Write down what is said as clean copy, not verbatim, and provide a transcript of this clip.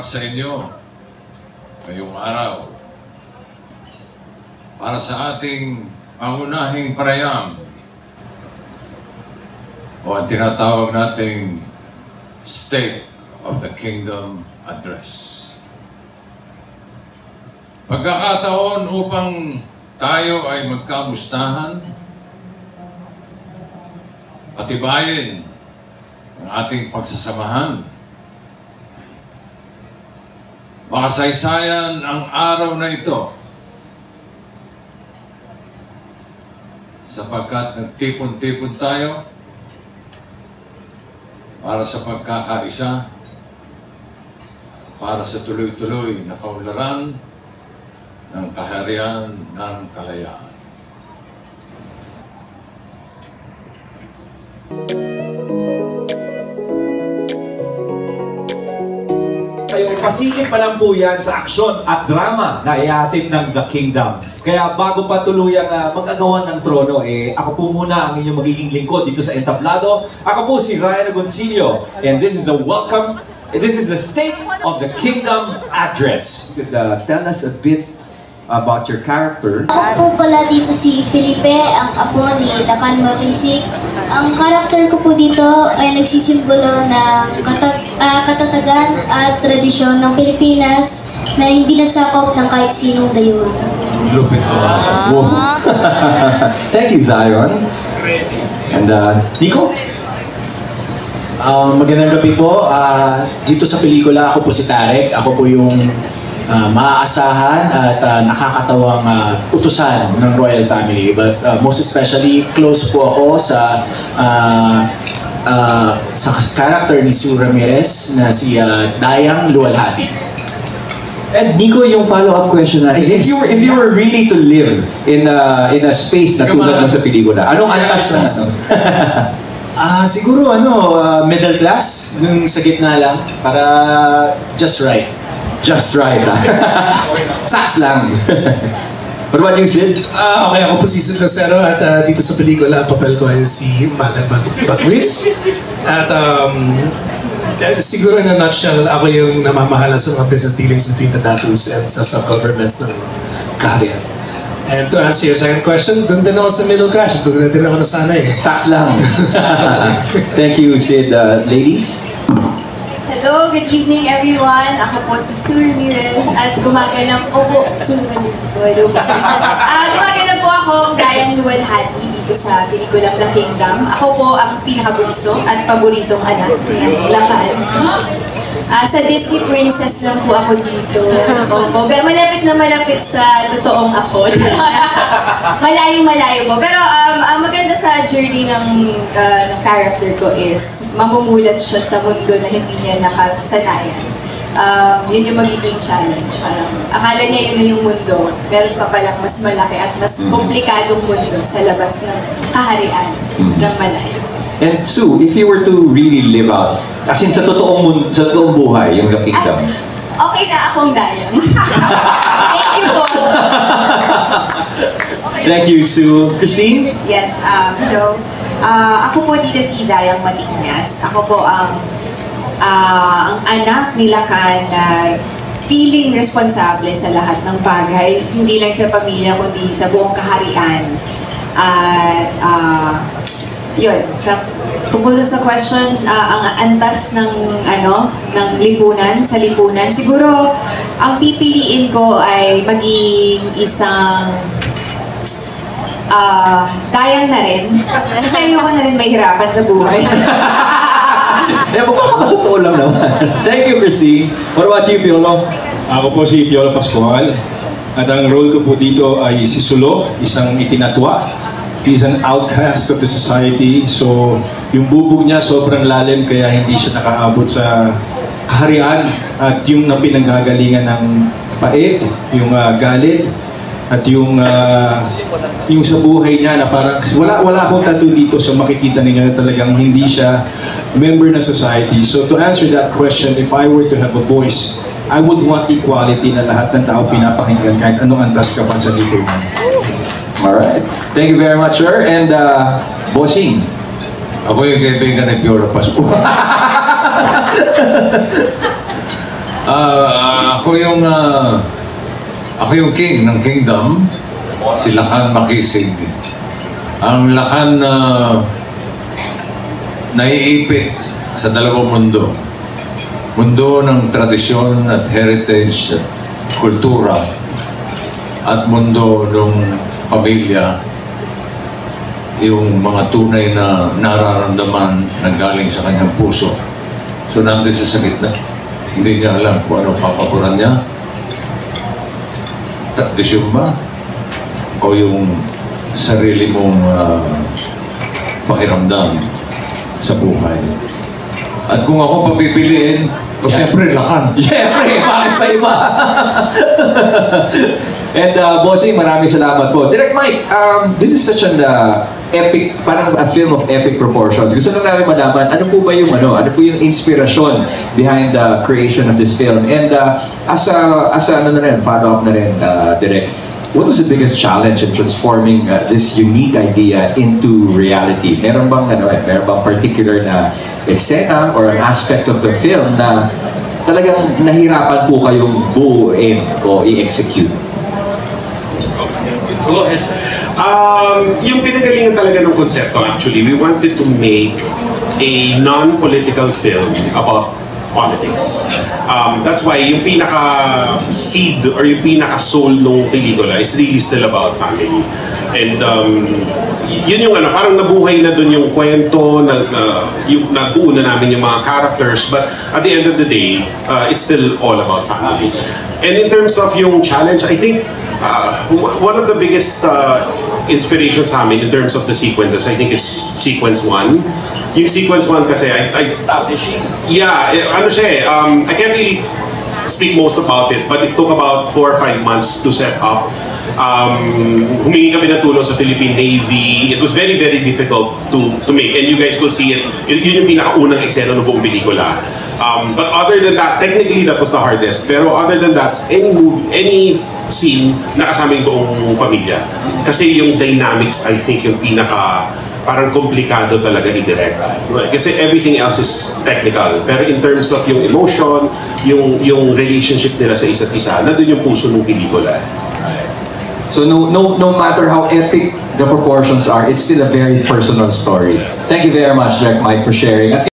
sa inyo ngayong araw para sa ating pangunahing parayam o ang tinatawag nating State of the Kingdom Address. Pagkakataon upang tayo ay magkamustahan, patibayin ang ating pagsasamahan. Makasaysayan ang araw na ito sapagkat nagtipon-tipon tayo para sa pagkakaisa, para sa tuloy-tuloy na kaunlaran ng kaharian ng kalayaan. Pasilip pa lang po yan sa aksyon at drama na ihatid ng The Kingdom. Kaya bago pa tuluyang mag-agawan ng trono, ako po muna ang inyong magiging lingkod dito sa entablado. Ako po si Ryan Agoncillo, and this is the State of the Kingdom Address. Tell us a bit about your character. Ako po pala dito si Felipe, ang apo ni Lacan Marisik. Ang karakter ko po dito ay nagsisimbolo ng katatagan at tradisyon ng Pilipinas na hindi nasakop ng kahit sinong dayuhan. Lupit po. Thank you, Zion. And Nico? Magandang gabi po. Dito sa pelikula, ako po si Tarek. Ako po yung maaasahan at nakakatawang utusan ng royal family. But most especially, close po ako sa character ni Sue Ramirez na si Dayang Luwalhati. And Nico, yung follow-up question natin, Yes. if you were really to live in a space na tulad ng sa pelikula, anong antas na Siguro middle class, yung sa gitna lang, para just right. Just right. Saks lang. What about you, Sid? Okay, ako po si Sid Lucero at dito sa pelikula, ang papel ko ay si Magan Bagwis. At siguro in a nutshell, ako yung namamahala sa mga business dealings between the datus and sa sub-governments ng kaharian. And to answer your second question, doon din ako sa middle class. Doon din ako nasanay. Saks lang. Thank you, Sid. Ladies? Hello, good evening everyone. Ako po si Sue Ramirez at gumaganap po Sue Ramirez po. Hello po. Gumaganap po akong Dayang Luwalhati dito sa pelikulang The Kingdom. Ako po ang pinakabunso at paboritong anak ng Lacan. Sa Disney Princess lang po ako dito. Opo, malapit na malapit sa totoong ako. Malayo-malayo po. Pero ang maganda sa journey ng character ko is mamumulat siya sa mundo na hindi niya nakasanayan. Yun yung magiging challenge. Parang akala niya yun na yung mundo. Meron pa palang mas malaki at mas komplikadong mundo sa labas ng kaharian ng malayo. And Sue, if you were to really live out, as in sa totoong buhay, yung The Kingdom. Okay na akong Dayang. Thank you po. Thank you, Sue. Christine? Yes, hello. Ako po dito si Dayang Matignas. Ako po ang anak ni Lacan na feeling responsable sa lahat ng bagay, hindi lang sa pamilya, kundi sa buong kaharian. At yun, tungkol sa question, ang antas ng lipunan, siguro ang pipiliin ko ay maging isang dayang na rin. Kasi ayoko na rin mahirapan sa buhay. Totoo lang naman. Thank you, Christine. What about you, Piolo? Ako po si Piolo Pascual. At ang role ko po dito ay si Sulo, isang itinatwa. He's an outcast of the society. So, yung bubog niya sobrang lalim kaya hindi siya nakaabot sa kaharian. At yung napinanggagalingan ng pait, yung galit, at yung sa buhay niya na parang wala akong tattoo dito, so makikita ninyo na talagang hindi siya member ng society. So to answer that question, if I were to have a voice, I would want equality na lahat ng tao pinapakinggan kahit anong antas ka pa sa lipunan. Alright. Thank you very much, sir. And Bossing. Ako yung kaibigan ni Piolo Pascual. Ako yung king ng kingdom, si Lakan Makisig. Ang Lakan na naiipit sa dalawang mundo. Mundo ng tradisyon at heritage at kultura at mundo ng pamilya, yung mga tunay na nararamdaman na galing sa kanyang puso. So nandun sa gitna. Hindi niya alam kung ano papaboran niya. Tradisyon ba? O yung sarili mong pakiramdam sa buhay. At kung ako papipiliin, o siyempre, Lakan. Siyempre, bakit pa iba? And Bossing, maraming salamat po. Direct Mike, this is such an epic, parang a film of epic proportions. Gusto lang namin malaman, ano po yung inspirasyon behind the creation of this film? And as a follow-up na rin, Direct, what was the biggest challenge in transforming this unique idea into reality? Meron bang particular na eksena or an aspect of the film na talagang nahirapan po kayong buuin o i-execute? Go ahead. Yung pinagalingan talaga ng konsepto, actually, we wanted to make a non-political film about politics. That's why yung pinaka-seed or yung pinaka-soul ng pelikula is really still about family. And yun yung parang nabuhay na dun yung kwento, nabuo na namin yung mga characters, but at the end of the day, it's still all about family. And in terms of yung challenge, I think one of the biggest inspirations sa amin in terms of the sequences, I think is sequence 1. Yung sequence 1 kasi, I can't really speak most about it, but it took about 4 or 5 months to set up. Humingi kami ng tulong sa Philippine Navy. It was very, very difficult to make, and you guys will see it. Yun yung pinakaunang eksena ng buong pelikula. But other than that, technically that was the hardest. Pero other than that, any scene na kasama yung buong pamilya. Kasi yung dynamics, I think, yung parang komplikado talaga i-direct. Kasi everything else is technical. Pero in terms of yung emotion, yung relationship nila sa isa't isa, nandun yung puso ng pelikula. So no matter how epic the proportions are, it's still a very personal story. Thank you very much, Direct Mike, for sharing.